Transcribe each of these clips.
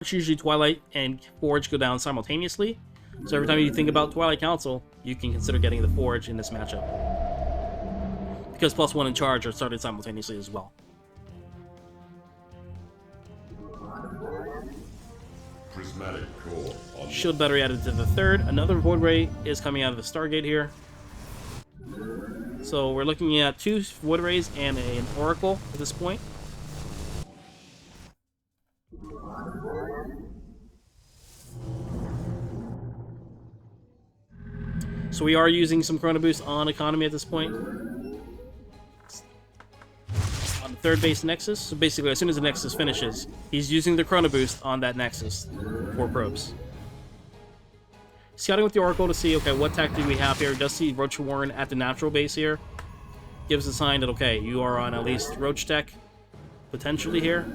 It's usually Twilight and Forge go down simultaneously. So every time you think about Twilight Council, you can consider getting the Forge in this matchup. Because +1 and Charge are started simultaneously as well. Prismatic core on Shield battery added to the third. Another Void Ray is coming out of the Stargate here. So we're looking at 2 Void Rays and an Oracle at this point. So we are using some Chrono Boost on Economy at this point. On the third base Nexus. So basically, as soon as the Nexus finishes, he's using the Chrono Boost on that Nexus for probes. Scouting with the Oracle to see, okay, what tech do we have here? Does see Roach Warren at the natural base here. Gives a sign that, okay, you are on at least Roach tech, potentially here.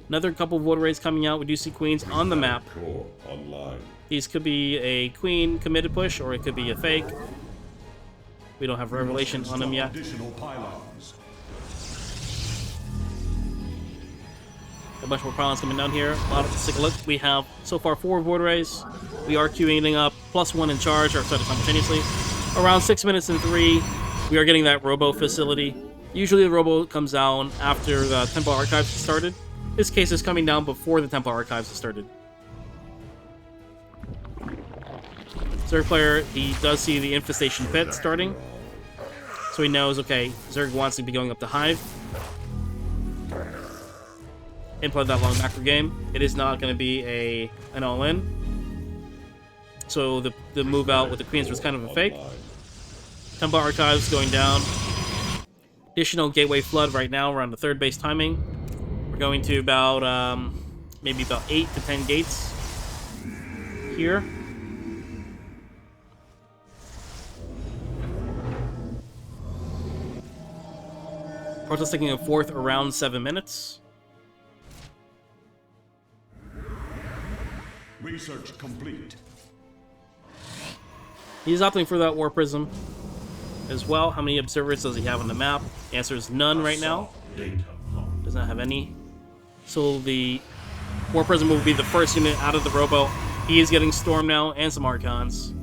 Another couple of Void Rays coming out. We do see Queens on the map. core online. These could be a Queen committed push, or it could be a fake. We don't have Revelation on them yet. Additional pylons. A bunch more pylons coming down here. Let's take a look. We have, so far, 4 Void Rays. We are queuing up +1 in Charge, or started simultaneously. Around 6 minutes and 3, we are getting that Robo facility. Usually the Robo comes down after the Temple Archives started. This case is coming down before the Temple Archives started. Zerg player, he does see the Infestation Pit starting. So he knows, okay, Zerg wants to be going up to Hive. And play that long macro game. It is not going to be an all-in. So the move out with the Queens was kind of a fake. Temple Archives going down. Additional Gateway Flood right now. We're on the third base timing. We're going to about, maybe about 8 to 10 gates here. Protost's taking a 4th around 7 minutes. Research complete. He's opting for that War Prism as well. How many observers does he have on the map? The answer is none right now. Does not have any. So the War Prism will be the first unit out of the Robo. He is getting Storm now and some Archons.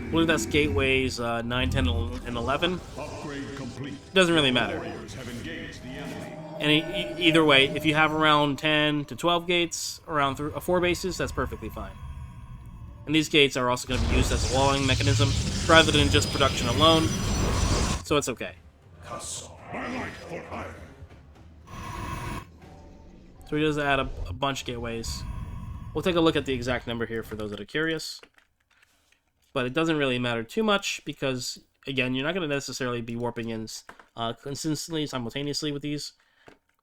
I believe that's gateways 9, 10, and 11. Upgrade complete. Doesn't really matter. Warriors have engaged the enemy. And either way, if you have around 10 to 12 gates, around 4 bases, that's perfectly fine. And these gates are also going to be used as a walling mechanism, rather than just production alone. So it's okay. So he does add a bunch of gateways. We'll take a look at the exact number here for those that are curious. But it doesn't really matter too much because, again, you're not going to necessarily be warping in consistently, simultaneously with these.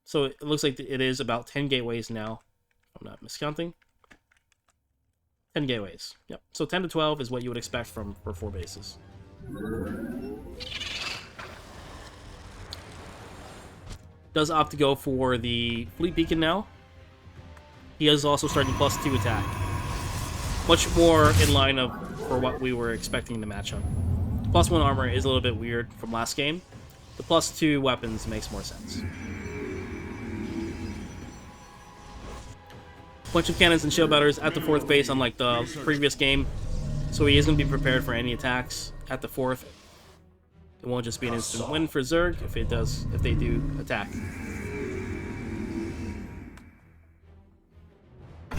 So it looks like it is about 10 gateways now. I'm not miscounting. 10 gateways. Yep. So 10 to 12 is what you would expect for 4 bases. Does opt to go for the Fleet Beacon now. He is also starting +2 attack. Much more in line for what we were expecting in the matchup. +1 armor is a little bit weird from last game. The +2 weapons makes more sense. Bunch of cannons and shield batteries at the 4th base, unlike the previous game. So he is going to be prepared for any attacks at the 4th. It won't just be an instant win for Zerg if they do attack.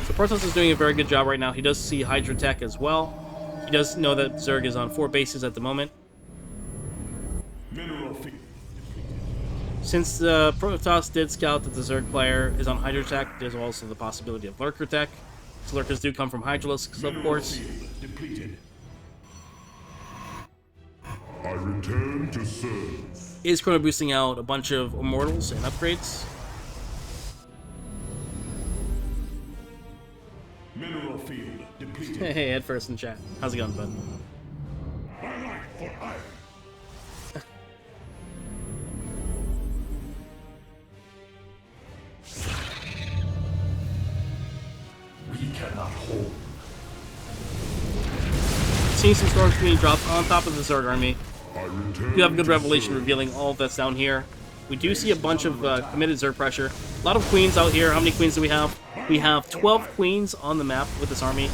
So Protoss is doing a very good job right now. He does see Hydra Tech as well. He does know that Zerg is on 4 bases at the moment. Since the Protoss did scout that the Zerg player is on Hydra Tech, there's also the possibility of Lurker Tech. So Lurkers do come from Hydralisks, of course. I return to serve. Is Chrono boosting out a bunch of Immortals and upgrades. Mineral field depleted. Hey, Ed first in chat. How's it going, bud? seeing some Storm Queen drops on top of the Zerg army. I We return do have a good to revelation serve. revealing all that's down here. We do see a bunch of committed Zerg pressure. A lot of queens out here. How many queens do we have? We have 12 queens on the map with this army.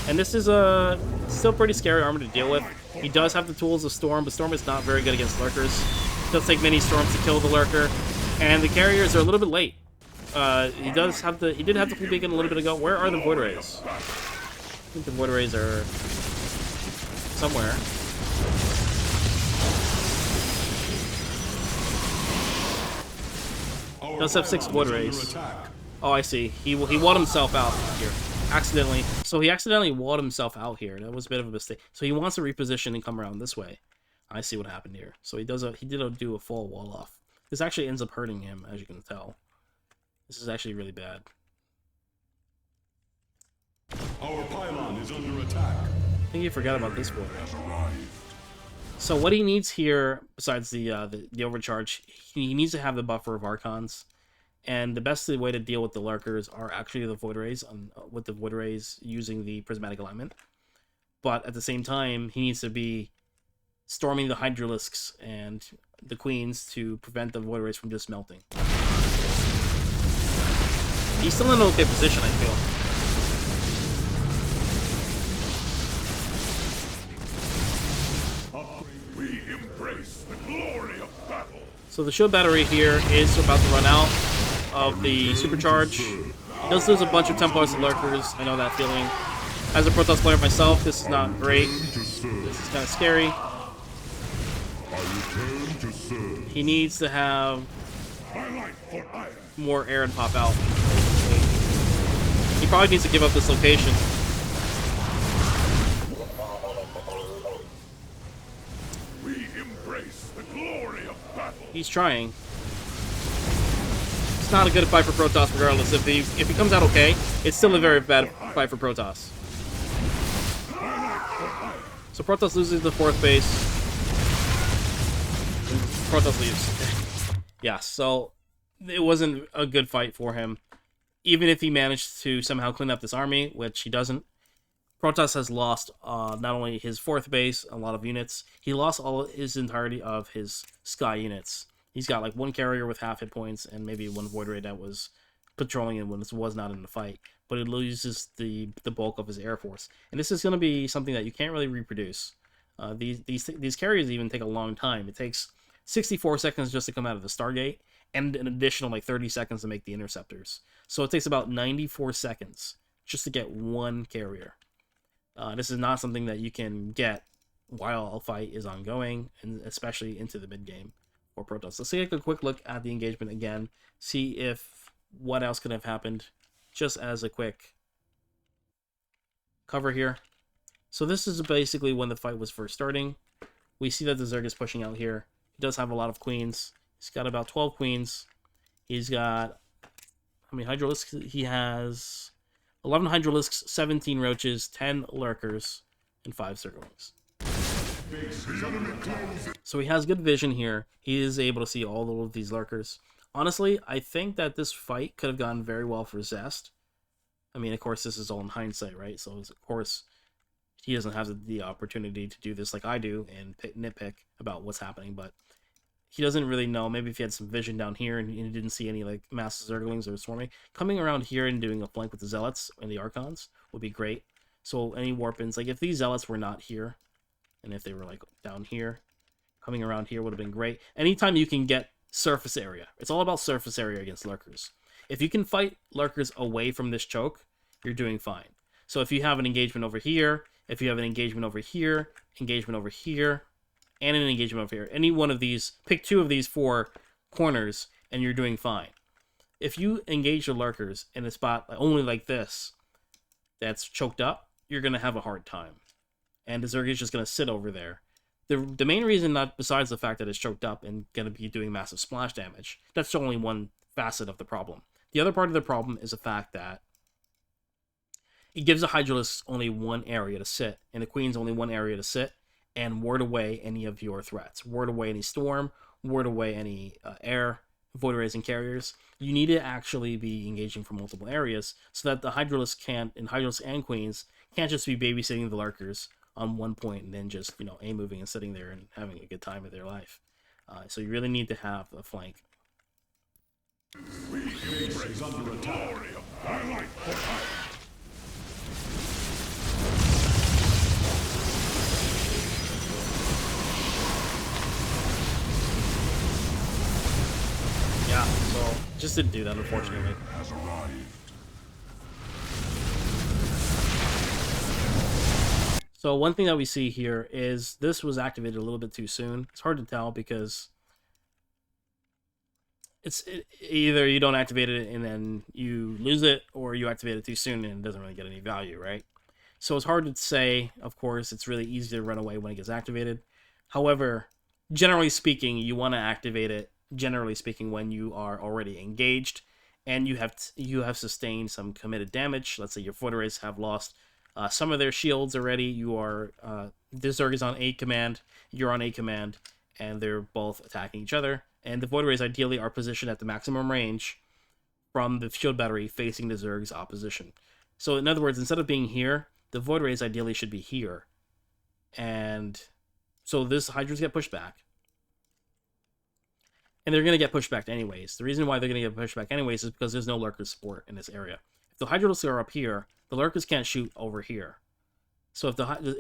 And this is a still pretty scary army to deal with. He does have the tools of Storm, but Storm is not very good against Lurkers. It does take many Storms to kill the Lurker. And the carriers are a little bit late. He did have the full beacon a little bit ago. Where are the Void Rays? I think the Void Rays are somewhere. Our Does have 6 pylon Void is under Rays. attack. Oh, I see. He walled himself out here. Accidentally. So he accidentally walled himself out here. That was a bit of a mistake. So he wants to reposition and come around this way. I see what happened here. So he did do a full wall off. This actually ends up hurting him, as you can tell. This is actually really bad. Our pylon is under attack. I think you forgot about this one. So what he needs here, besides the overcharge, he needs to have the buffer of Archons. And the best way to deal with the Lurkers are actually the Void Rays, with the Void Rays using the Prismatic Alignment. But at the same time, he needs to be storming the Hydralisks and the Queens to prevent the Void Rays from just melting. He's still in an okay position, I feel. We embrace the glory of battle. So the shield battery here is about to run out of the supercharge. He does lose a bunch of Templars and Lurkers. I know that feeling. As a Protoss player myself, this is not great. This is kind of scary. I return to serve. He needs to have My life for iron. more air and pop out. He probably needs to give up this location. We embrace the glory of battle. He's trying. It's not a good fight for Protoss regardless. If he comes out okay, it's still a very bad fight for Protoss. So Protoss loses the 4th base. Protoss leaves. Yeah, so it wasn't a good fight for him. Even if he managed to somehow clean up this army, which he doesn't. Protoss has lost not only his 4th base, a lot of units, he lost his entirety of his Sky units. He's got like 1 carrier with half hit points and maybe 1 Void Ray that was patrolling it when this was not in the fight. But it loses the bulk of his Air Force. And this is going to be something that you can't really reproduce. These carriers even take a long time. It takes 64 seconds just to come out of the Stargate, and an additional like 30 seconds to make the interceptors. So it takes about 94 seconds just to get 1 carrier. This is not something that you can get while a fight is ongoing, and especially into the mid-game for Protoss. Let's take a quick look at the engagement again, see if what else could have happened, just as a quick cover here. So this is basically when the fight was first starting. We see that the Zerg is pushing out here. He does have a lot of queens. He's got about 12 queens. He's got, how many Hydralisks? He has 11 Hydralisks, 17 Roaches, 10 Lurkers, and 5 Zerglings. So he has good vision here. He is able to see all of these Lurkers. Honestly, I think that this fight could have gone very well for Zest. I mean, of course, this is all in hindsight, right? So, of course, he doesn't have the opportunity to do this like I do and nitpick about what's happening, but he doesn't really know. Maybe if he had some vision down here and he didn't see any like massive Zerglings or swarming, coming around here and doing a flank with the Zealots and the Archons would be great. So any warp-ins, like if these Zealots were not here, and if they were like down here, coming around here would have been great. Anytime you can get surface area, it's all about surface area against Lurkers. If you can fight Lurkers away from this choke, you're doing fine. So if you have an engagement over here, if you have an engagement over here, engagement over here, and an engagement over here, any one of these, pick 2 of these 4 corners, and you're doing fine. If you engage the Lurkers in a spot only like this, that's choked up, you're going to have a hard time. And the Zerg is just going to sit over there. The main reason, not besides the fact that it's choked up and going to be doing massive splash damage, that's only one facet of the problem. The other part of the problem is the fact that it gives the Hydralisks only 1 area to sit, and the Queens only 1 area to sit, and ward away any of your threats. Ward away any Storm, ward away any air, Void Rays, and carriers. You need to actually be engaging from multiple areas so that the Hydralisks and Queens can't just be babysitting the Lurkers on one point and then just, you know, A-moving and sitting there and having a good time of their life. So you really need to have a flank. Base is under attack. I like what I Yeah, so just didn't do that, unfortunately. has arrived. So one thing that we see here is this was activated a little bit too soon. It's hard to tell because either you don't activate it and then you lose it, or you activate it too soon and it doesn't really get any value, right? So it's hard to say. Of course, it's really easy to run away when it gets activated. However, generally speaking, you want to activate it, generally speaking, when you are already engaged and you have sustained some committed damage. Let's say your fortresses have lost some of their shields already. You are this Zerg is on A command, you're on A command, and they're both attacking each other. And the Void Rays ideally are positioned at the maximum range from the shield battery facing the Zerg's opposition. So in other words, instead of being here, the Void Rays ideally should be here. And so this Hydras get pushed back. And they're going to get pushed back anyways. The reason why they're going to get pushed back anyways is because there's no Lurker support in this area. If the Hydras are up here, the Lurkers can't shoot over here. So if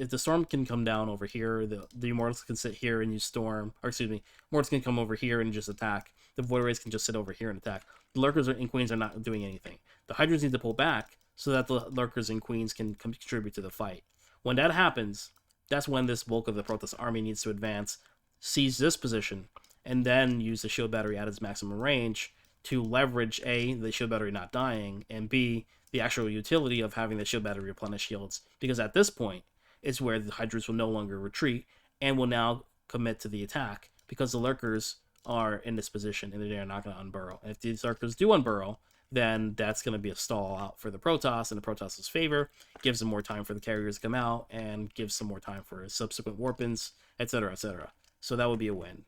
the Storm can come down over here, the Immortals can sit here and use Storm, or excuse me, Immortals can come over here and just attack. The Void Rays can just sit over here and attack. The Lurkers and Queens are not doing anything. The Hydras need to pull back so that the Lurkers and Queens can contribute to the fight. When that happens, that's when this bulk of the Protoss army needs to advance, seize this position, and then use the shield battery at its maximum range to leverage A, the shield battery not dying, and B, the actual utility of having the shield battery replenish shields. Because at this point is where the Hydras will no longer retreat and will now commit to the attack, because the Lurkers are in this position and they're not going to unburrow. And if these Lurkers do unburrow, then that's going to be a stall out for the Protoss in the Protoss' favor, gives them more time for the carriers to come out, and gives some more time for subsequent warpins, etc., etc. So that would be a win.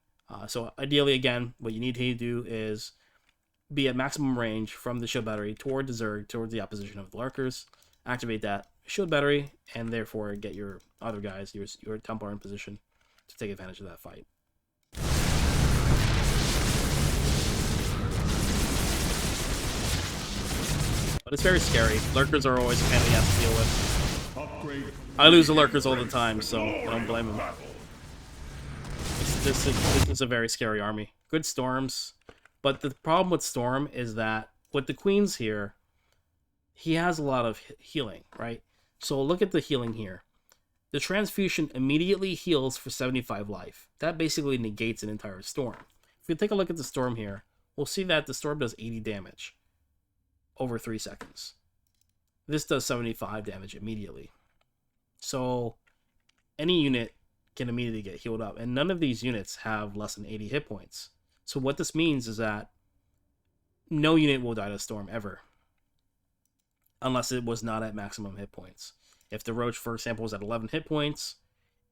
So ideally, again, what you need to do is be at maximum range from the shield battery toward the Zerg, towards the opposition of the Lurkers, activate that shield battery, and therefore get your other guys, your Templar in position to take advantage of that fight. But it's very scary. Lurkers are always a pain in the ass to deal with. Upgrade. I lose the Lurkers all the time, so I don't blame them. This is a very scary army. Good Storms. But the problem with Storm is that with the Queens here, he has a lot of healing, right? So look at the healing here. The transfusion immediately heals for 75 life. That basically negates an entire Storm. If we take a look at the Storm here, we'll see that the Storm does 80 damage over 3 seconds. This does 75 damage immediately. So any unit can immediately get healed up, and none of these units have less than 80 hit points. So what this means is that no unit will die to Storm ever, unless it was not at maximum hit points. If the Roach, for example, was at 11 hit points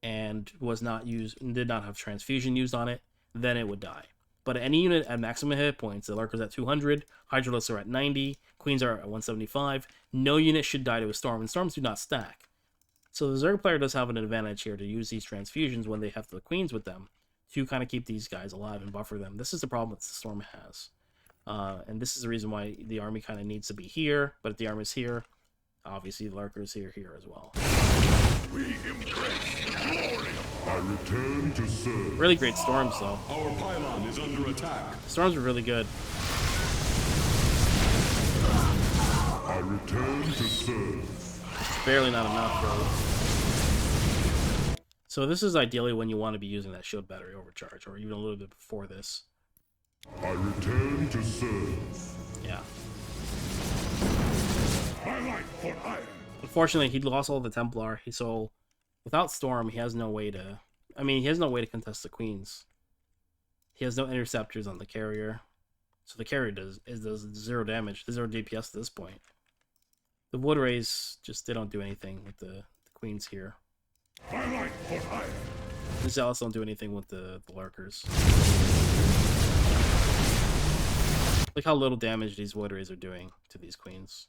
and was not used, and did not have transfusion used on it, then it would die. But any unit at maximum hit points, the Lurkers at 200, Hydralisks are at 90, Queens are at 175, no unit should die to a Storm, and Storms do not stack. So the Zerg player does have an advantage here to use these transfusions when they have the Queens with them, to kind of keep these guys alive and buffer them. This is the problem that the Storm has. And this is the reason why the army kind of needs to be here, but if the army is here, obviously the Lurkers here as well. We embrace the glory. I return to serve. Really great Storms, though. Our pylon is under attack. Storms are really good. I return to serve. It's barely not enough, though. So this is ideally when you want to be using that shield battery overcharge, or even a little bit before this. I return to serve. Yeah. I like what I am. Unfortunately, he lost all the Templar, so without Storm, he has no way to... I mean, he has no way to contest the Queens. He has no interceptors on the carrier. So the carrier does 0 damage, 0 DPS at this point. The Wood Rays, they don't do anything with the Queens here. I like what I am. The Zealots don't do anything with the Lurkers. Look how little damage these Wood Rays are doing to these Queens.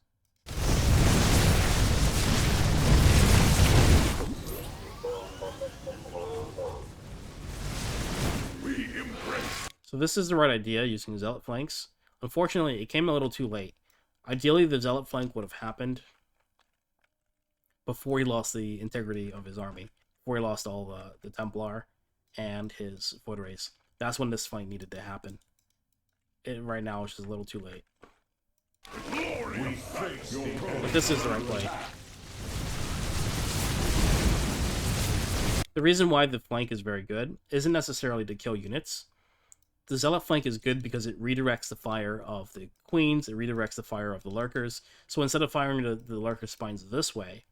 So this is the right idea, using Zealot flanks. Unfortunately, it came a little too late. Ideally, the Zealot flank would have happened before he lost the integrity of his army, before he lost all the Templar and his Void Rays. That's when this fight needed to happen. Right now, it's just a little too late. But this is the right play. The reason why the flank is very good isn't necessarily to kill units. The Zealot flank is good because it redirects the fire of the Queens, it redirects the fire of the Lurkers. So instead of firing the Lurker spines this way,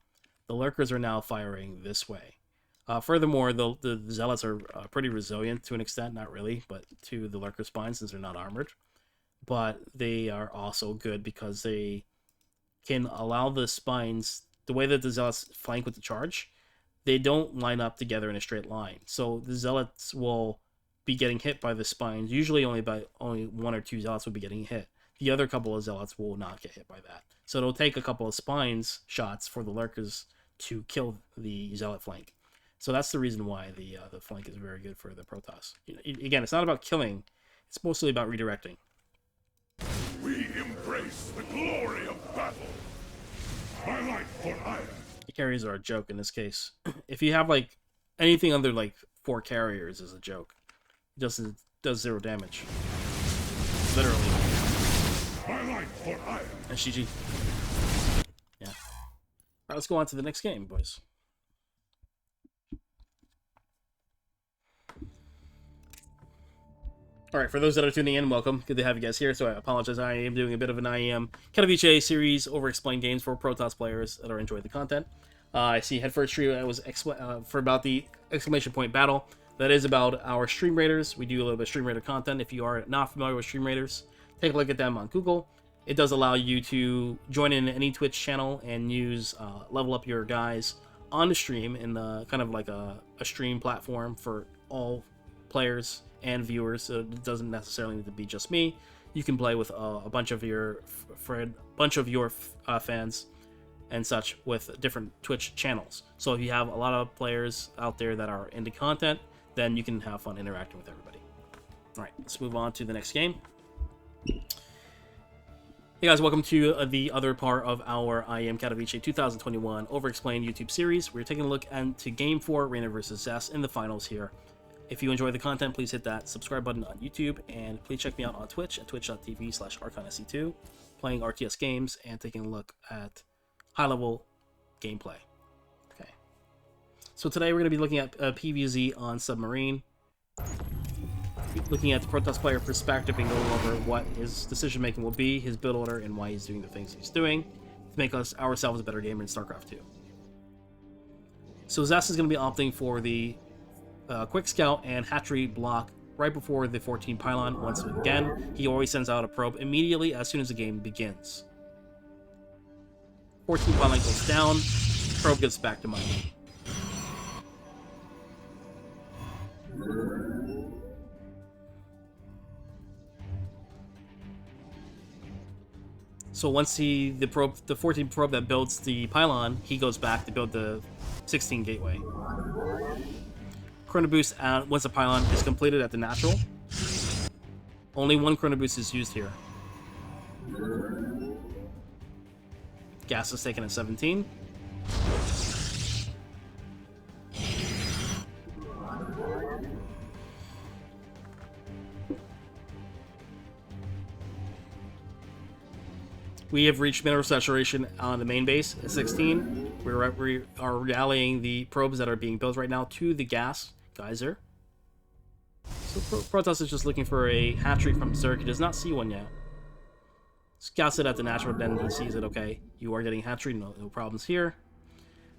the Lurkers are now firing this way. Furthermore, the Zealots are pretty resilient to an extent, not really, but to the Lurker spines since they're not armored. But they are also good because they can allow the spines, the way that the Zealots flank with the charge, they don't line up together in a straight line. So the Zealots will be getting hit by the spines. Usually only one or two Zealots will be getting hit. The other couple of Zealots will not get hit by that. So it'll take a couple of spines shots for the Lurkers to kill the Zealot flank. So that's the reason why the flank is very good for the Protoss. Again, it's not about killing. It's mostly about redirecting. We embrace the glory of battle. My life for iron. The carriers are a joke in this case. If you have like anything under like 4 carriers is a joke. It does 0 damage. Literally. My life for iron. And GG. Yeah. Alright, let's go on to the next game, boys. Alright, for those that are tuning in, welcome. Good to have you guys here. So I apologize, I am doing a bit of an IEM Katowice series Overexplained games for Protoss players that are enjoying the content. I see head first stream was for about the exclamation point battle. That is about our Stream Raiders. We do a little bit of Stream Raider content. If you are not familiar with Stream Raiders, take a look at them on Google. It does allow you to join in any Twitch channel and use level up your guys on the stream in kind of like a stream platform for all players and viewers. So it doesn't necessarily need to be just me. You can play with a bunch of your fans and such with different Twitch channels. So if you have a lot of players out there that are into content, then you can have fun interacting with everybody. All right, let's move on to the next game. Hey guys, welcome to the other part of our IEM Katowice 2021 Overexplained YouTube series. We're taking a look into Game 4, Reynor versus Zest in the finals here. If you enjoy the content, please hit that subscribe button on YouTube, and please check me out on Twitch at twitch.tv/ArchonSC2, playing RTS games and taking a look at high-level gameplay. Okay. So today we're going to be looking at PvZ on Submarine, looking at the Protoss player perspective and going over what his decision-making will be, his build order, and why he's doing the things he's doing to make ourselves a better gamer in Starcraft 2. So Zest is going to be opting for the Quick Scout and Hatchery block right before the 14 pylon. Once again, he always sends out a probe immediately as soon as the game begins. 14 pylon goes down, probe gets back to mining. So once the 14 probe that builds the pylon, he goes back to build the 16 gateway. Chrono boost once the pylon is completed at the natural. Only 1 chrono boost is used here. Gas is taken at 17. We have reached mineral saturation on the main base at 16. We are rallying the probes that are being built right now to the gas geyser. So Protoss is just looking for a hatchery from Zerg. He does not see one yet. Scouts it at the natural, then he sees it. Okay, you are getting hatchery, no problems here.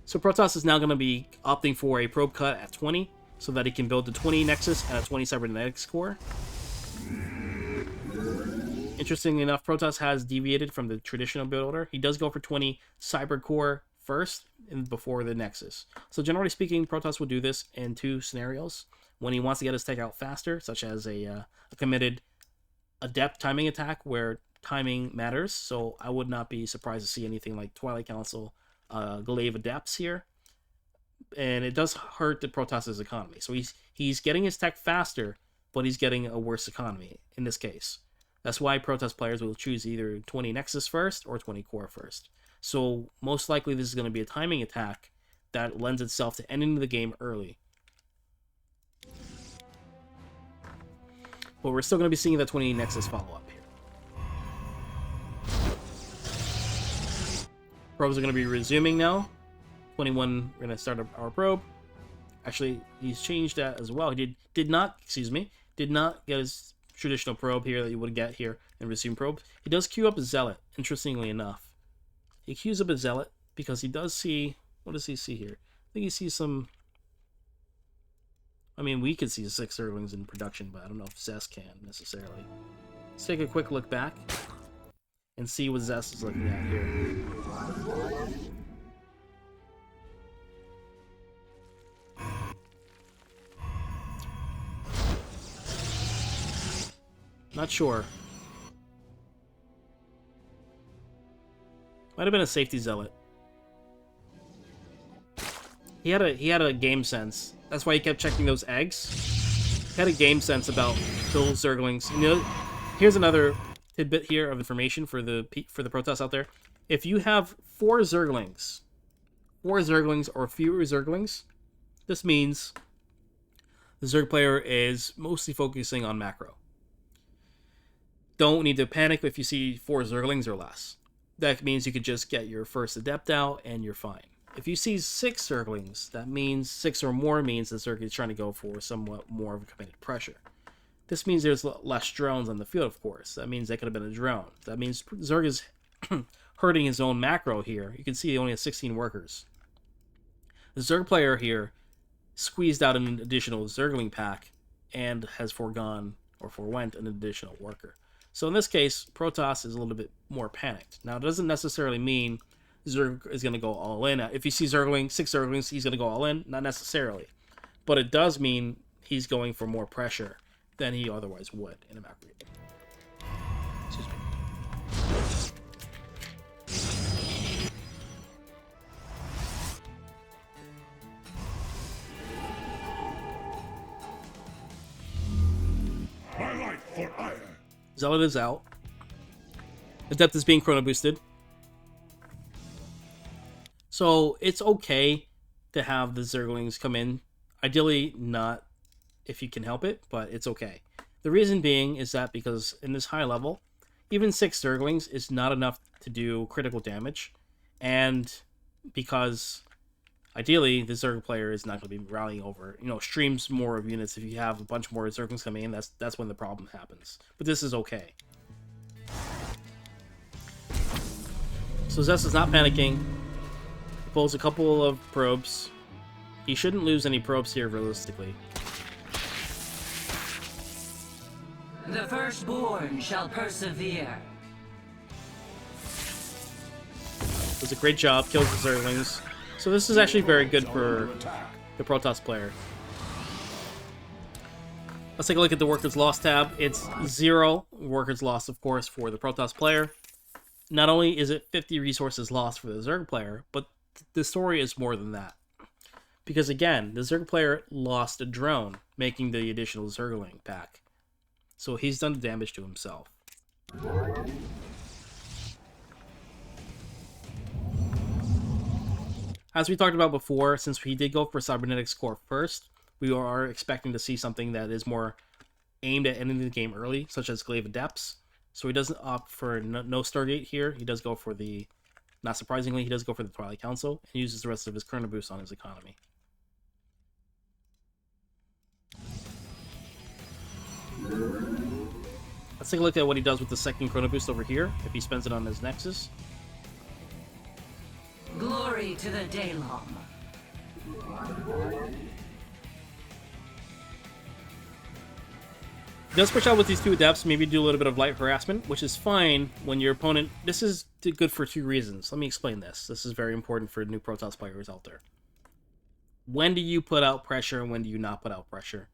So Protoss is now going to be opting for a probe cut at 20, so that he can build the 20 Nexus and a 20 Cybernetics core. Interestingly enough, Protoss has deviated from the traditional build order. He does go for 20 Cyber Core first and before the Nexus. So generally speaking, Protoss will do this in 2 scenarios. When he wants to get his tech out faster, such as a committed Adept timing attack where timing matters. So I would not be surprised to see anything like Twilight Council, Glaive Adepts here. And it does hurt the Protoss's economy. So he's getting his tech faster, but he's getting a worse economy in this case. That's why Protoss players will choose either 20 Nexus first or 20 Core first. So most likely this is going to be a timing attack that lends itself to ending the game early. But we're still going to be seeing that 20 Nexus follow-up here. Probes are going to be resuming now. 21, we're going to start our probe. Actually, he's changed that as well. He did not get his traditional probe here that you would get here in resume probe. He does queue up a zealot, interestingly enough. He queues up a zealot because he does see, what does he see here? I think he sees some, I mean, we could see 6 Zerglings in production, but I don't know if Zest can necessarily. Let's take a quick look back and see what Zest is looking at here. Not sure. Might have been a safety zealot. He had a game sense. That's why he kept checking those eggs. He had a game sense about those Zerglings. And, you know, here's another tidbit here of information for the Protoss out there. If you have 4 Zerglings or fewer Zerglings, this means the Zerg player is mostly focusing on macro. Don't need to panic if you see 4 Zerglings or less. That means you could just get your first Adept out and you're fine. If you see 6 Zerglings, that means 6 or more means the Zerg is trying to go for somewhat more of a committed pressure. This means there's less drones on the field, of course. That means that could have been a drone. That means Zerg is hurting his own macro here. You can see he only has 16 workers. The Zerg player here squeezed out an additional Zergling pack and has forewent an additional worker. So in this case, Protoss is a little bit more panicked. Now, it doesn't necessarily mean Zerg is going to go all in. If you see 6 Zerglings, he's going to go all in. Not necessarily. But it does mean he's going for more pressure than he otherwise would in a macro game. Excuse me. My life for ire. Zealot is out. Adept is being chrono boosted. So it's okay to have the Zerglings come in. Ideally not if you can help it, but it's okay. The reason being is that because in this high level, even 6 Zerglings is not enough to do critical damage. And because ideally the Zerg player is not going to be rallying over, streams more of units. If you have a bunch more Zerglings coming in, that's when the problem happens. But this is okay. So Zest is not panicking. He pulls a couple of probes. He shouldn't lose any probes here, realistically. The firstborn shall persevere. Does a great job, kills the Zerglings. So this is actually very good for the Protoss player. Let's take a look at the Workers Lost tab. It's 0 Workers Lost, of course, for the Protoss player. Not only is it 50 resources lost for the Zerg player, but the story is more than that. Because again, the Zerg player lost a drone, making the additional Zergling pack. So he's done damage to himself. As we talked about before, since he did go for Cybernetics Core first, we are expecting to see something that is more aimed at ending the game early, such as Glaive Adepts. So he doesn't opt for no Stargate here. He does go for the, not surprisingly, he does go for the Twilight Council and uses the rest of his Chrono Boost on his economy. Let's take a look at what he does with the second Chrono Boost over here, if he spends it on his Nexus. Glory to the Daylom. He does push out with these 2 Adepts, maybe do a little bit of light harassment, which is fine when your opponent... This is good for 2 reasons. Let me explain this. This is very important for new Protoss players out there. When do you put out pressure and when do you not put out pressure?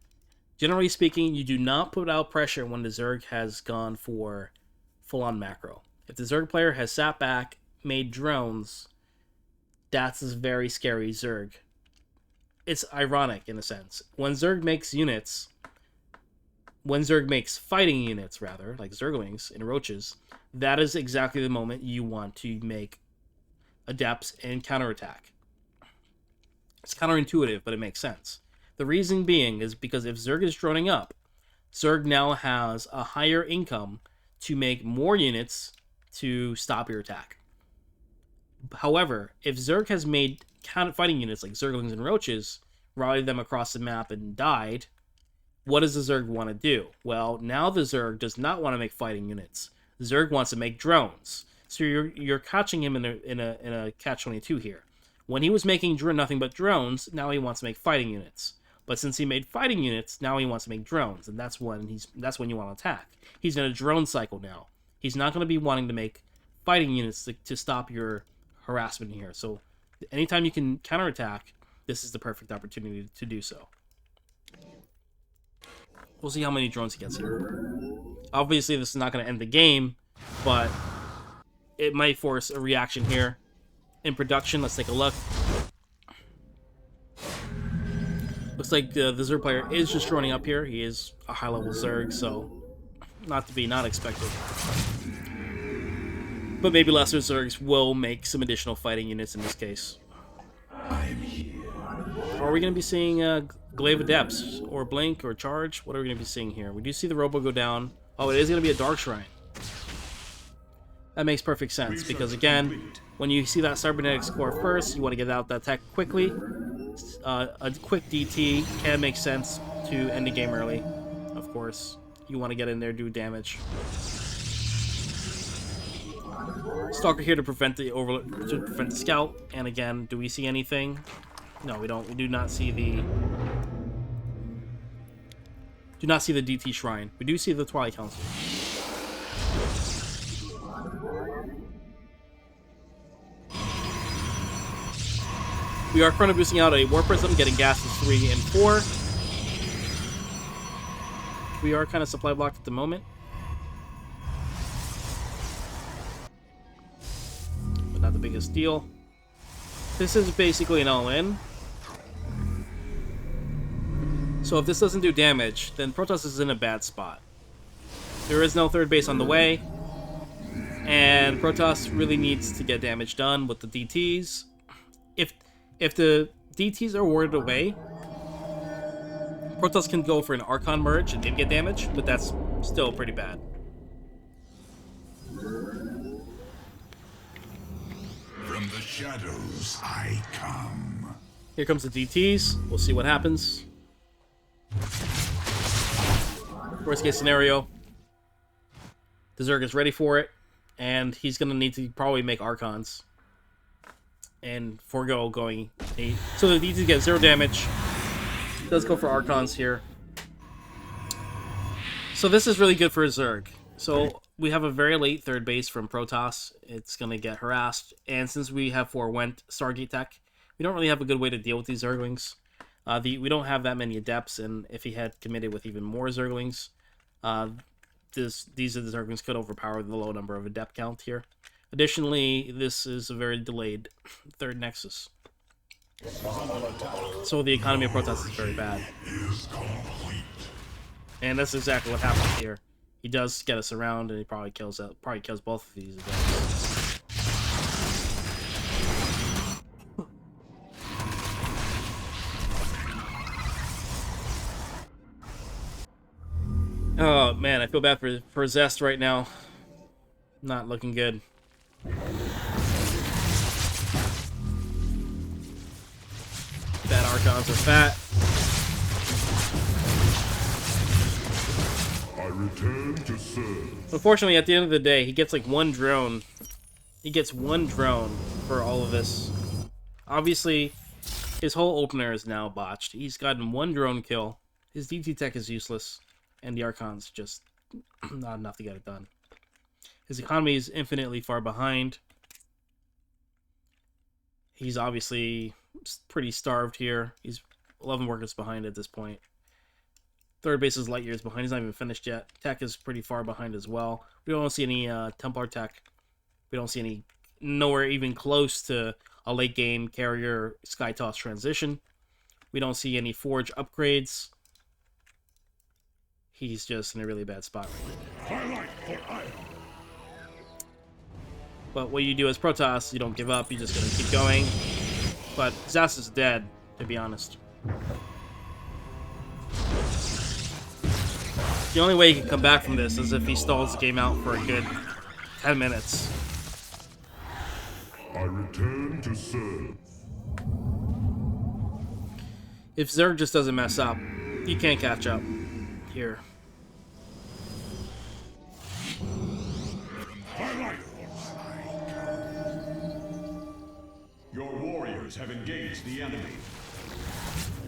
Generally speaking, you do not put out pressure when the Zerg has gone for full-on macro. If the Zerg player has sat back, made drones, that's a very scary Zerg. It's ironic, in a sense. When Zerg makes units, when Zerg makes fighting units, rather, like Zerglings and Roaches, that is exactly the moment you want to make Adepts and counterattack. It's counterintuitive, but it makes sense. The reason being is because if Zerg is droning up, Zerg now has a higher income to make more units to stop your attack. However, if Zerg has made fighting units like Zerglings and Roaches, rallied them across the map and died, what does the Zerg want to do? Well, now the Zerg does not want to make fighting units. Zerg wants to make drones. So you're catching him in a catch-22 here. When he was making nothing but drones, now he wants to make fighting units. But since he made fighting units, now he wants to make drones, and that's when you want to attack. He's in a drone cycle now. He's not going to be wanting to make fighting units to stop your harassment here. So anytime you can counterattack, this is the perfect opportunity to do so. We'll see how many drones he gets here. Obviously, this is not going to end the game, but it might force a reaction here. In production, let's take a look. Looks like the Zerg player is just droning up here. He is a high-level Zerg, so not expected. But maybe lesser Zergs will make some additional fighting units in this case. Are we going to be seeing Glaive Adepts, or Blink, or Charge? What are we going to be seeing here? We do see the Robo go down. Oh, it is going to be a Dark Shrine. That makes perfect sense, because again, when you see that Cybernetics core first, you want to get out that tech quickly. A quick DT can make sense to end the game early, of course. You want to get in there, do damage. Stalker here to prevent the scout, and again, do we see anything? No, we don't. We do not see the DT Shrine. We do see the Twilight Council. We are chrono boosting out a War Prism, getting gases 3 and 4. We are kind of supply blocked at the moment. But not the biggest deal. This is basically an all-in. So if this doesn't do damage, then Protoss is in a bad spot. There is no third base on the way. And Protoss really needs to get damage done with the DTs. If the DTs are warded away, Protoss can go for an Archon merge and maybe get damage, but that's still pretty bad. From the shadows I come. Here comes the DTs. We'll see what happens. Worst case scenario, the Zerg is ready for it, and he's going to need to probably make Archons and forego going 8. So the DT gets 0 damage. Does go for Archons here. So this is really good for a Zerg. So we have a very late third base from Protoss. It's going to get harassed. And since we have forewent Stargate tech, we don't really have a good way to deal with these Zerglings. We don't have that many Adepts, and if he had committed with even more Zerglings, these Zerglings could overpower the low number of Adept count here. Additionally, this is a very delayed third Nexus. So the economy of Protoss is very bad. And that's exactly what happens here. He does get us around, and he probably kills both of these Adepts. Oh man, I feel bad for Zest right now. Not looking good. Bad Archons are fat. I return to serve. Unfortunately, at the end of the day, he gets like one drone. He gets one drone for all of this. Obviously, his whole opener is now botched. He's gotten one drone kill. His DT tech is useless. And the Archon's just not enough to get it done. His economy is infinitely far behind. He's obviously pretty starved here. He's 11 workers behind at this point. Third base is light years behind. He's not even finished yet. Tech is pretty far behind as well. We don't see any Templar tech. We don't see any nowhere even close to a late game carrier Skytoss transition. We don't see any Forge upgrades. he's just in a really bad spot right now. My life for Ion. But what you do as Protoss, you don't give up, you're just gonna keep going. But Zest is dead, to be honest. The only way he can come back from this is if he stalls the game out for a good 10 minutes. I return to serve. If Zerg just doesn't mess up, he can't catch up here. My life. Your warriors have engaged the enemy.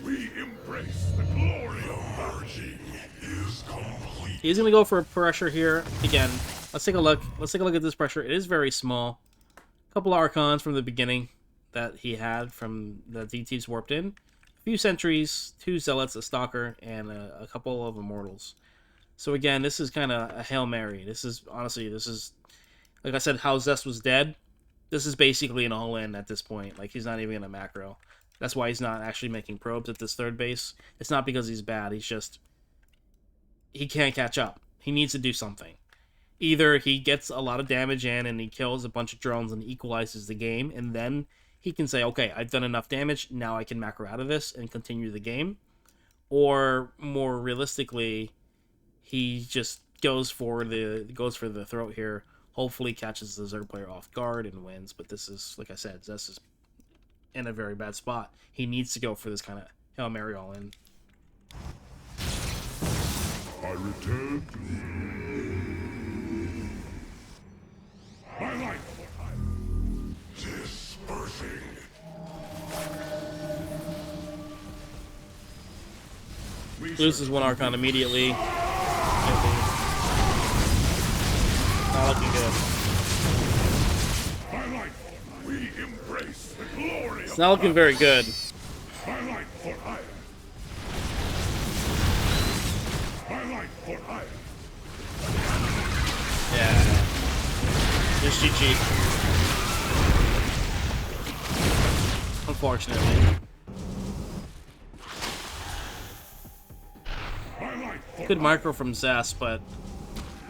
We embrace the glory of merging is complete. He's gonna go for a pressure here again. Let's take a look. Let's take a look at this pressure. It is very small. A couple of Archons from the beginning that he had from the DTs warped in. A few sentries, 2 zealots, a stalker, and a couple of immortals. So again, this is kind of a Hail Mary. This is honestly, this is like I said, how Zest was dead. This is basically an all-in at this point. Like, he's not even in a macro. That's why he's not actually making probes at this third base. It's not because he's bad. He's just... he can't catch up. He needs to do something. Either he gets a lot of damage in and he kills a bunch of drones and equalizes the game, and then he can say, okay, I've done enough damage, now I can macro out of this and continue the game. Or, more realistically, he just goes for the throat here. Hopefully catches the Zerg player off guard and wins, but this is, like I said, Zest is in a very bad spot. He needs to go for this kind of Hail Mary all-in. I return to My life for Ion. Dispersing. Loses 1 Archon immediately. Not looking good. My life. We embrace the glory It's of not looking very good. my life for Ion. My life for Ion. Yeah. Just GG. Unfortunately. My life for Good micro from Zest, but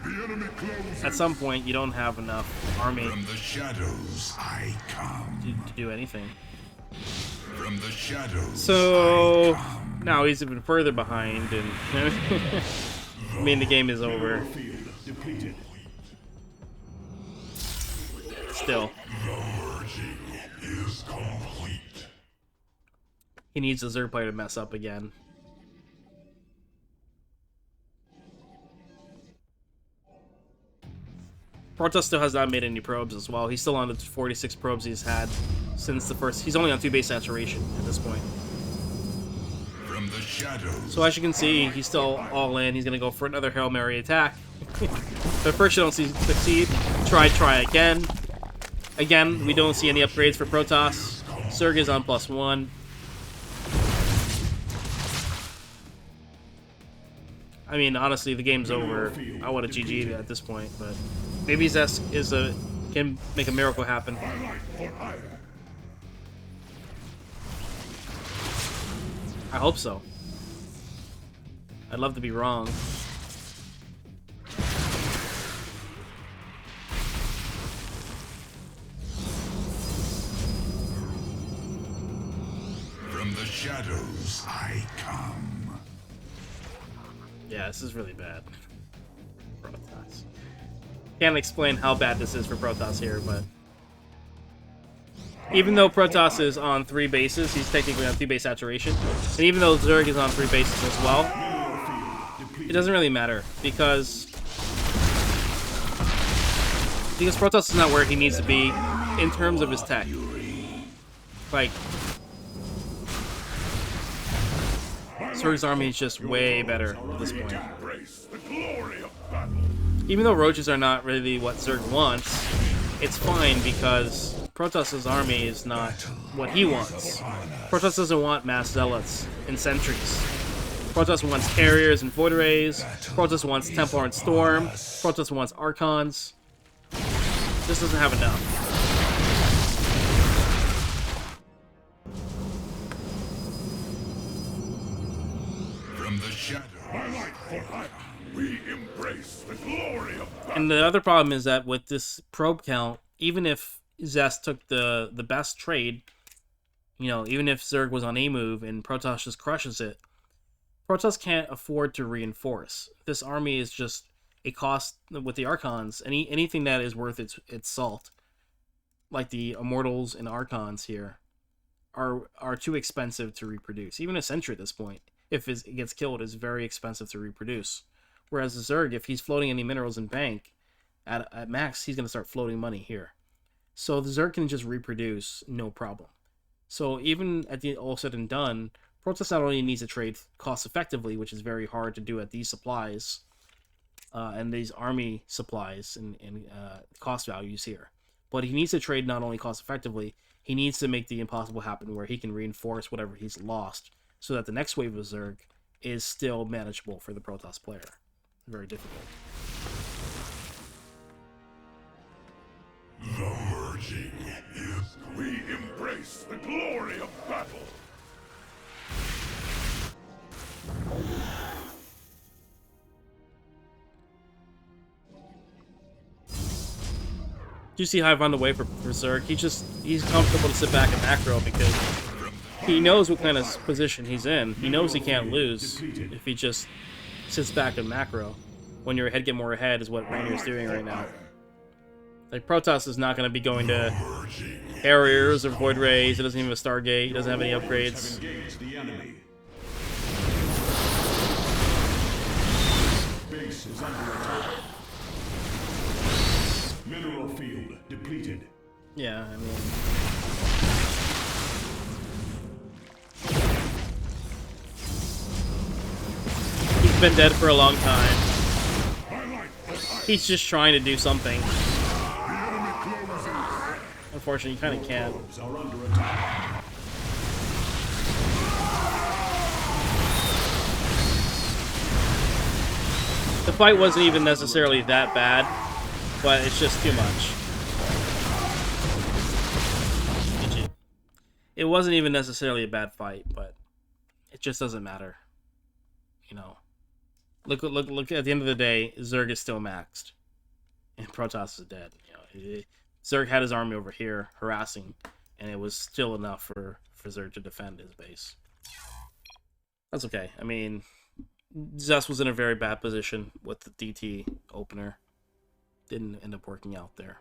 the enemy closes. at some point you don't have enough army From the shadows I come. to do anything. From the shadows. So now he's even further behind, and I mean the game is over. Field depleted. Still, merging is complete. he needs the Zerg player to mess up again. Protoss still has not made any probes as well. He's still on the 46 probes he's had since the first. He's only on 2 base saturation at this point. From the shadows. So as you can see, he's still all in. He's gonna go for another Hail Mary attack. But first you don't succeed. Try again. Again, we don't see any upgrades for Protoss. Zerg is on +1. I mean, honestly, the game's over. I would have GG'd at this point, but maybe Zest can make a miracle happen. My life for Ion. I hope so. I'd love to be wrong. From the shadows I come. Yeah, this is really bad. Protoss. Can't explain how bad this is for Protoss here, but even though Protoss is on 3 bases, he's technically on 2 base saturation, and even though Zerg is on 3 bases as well, it doesn't really matter because Protoss is not where he needs to be in terms of his tech. Like, Zerg's army is just way better at this point. Embrace the glory of battle. Even though roaches are not really what Zerg wants, it's fine because Protoss' army is not what he wants. Protoss doesn't want mass zealots and sentries. Protoss wants carriers and void arrays. Protoss wants Templar and Storm. Protoss wants Archons. This doesn't have enough. From the shadows. light for hire. We embrace the glory of battle. And the other problem is that with this probe count, even if Zest took the best trade, you know, even if Zerg was on a move and Protoss just crushes it, Protoss can't afford to reinforce. This army is just a cost with the Archons. Anything that is worth its salt, like the Immortals and Archons here, are too expensive to reproduce. Even a Sentry at this point, if it gets killed, is very expensive to reproduce. Whereas the Zerg, if he's floating any minerals in bank, at max, he's going to start floating money here. So the Zerg can just reproduce, no problem. So even at the all said and done, Protoss not only needs to trade cost effectively, which is very hard to do at these supplies, and these army supplies and cost values here, but he needs to trade not only cost effectively, he needs to make the impossible happen where he can reinforce whatever he's lost so that the next wave of Zerg is still manageable for the Protoss player. Very difficult. The merging is... We embrace the glory of battle. Do you see how I found a way for Zerg? He's comfortable to sit back and macro because he knows what kind of position he's in. He knows he can't lose if he just sits back and macro. When your head get more ahead is what Reynor is doing right now. Like, Protoss is not going to be going to Harriers or Void Rays. He doesn't even have a Stargate. He doesn't have any upgrades. Engage the enemy. Base is under attack. Mineral field depleted. Yeah, I mean... He's been dead for a long time. He's just trying to do something. Unfortunately, you kind of can't. Are under attack. The fight wasn't even necessarily that bad, but it's just too much. GG. It wasn't even necessarily a bad fight, but it just doesn't matter. You know. Look at the end of the day, Zerg is still maxed. And Protoss is dead. You know, Zerg had his army over here harassing, and it was still enough for Zerg to defend his base. That's okay. I mean, Zest was in a very bad position with the DT opener. Didn't end up working out there.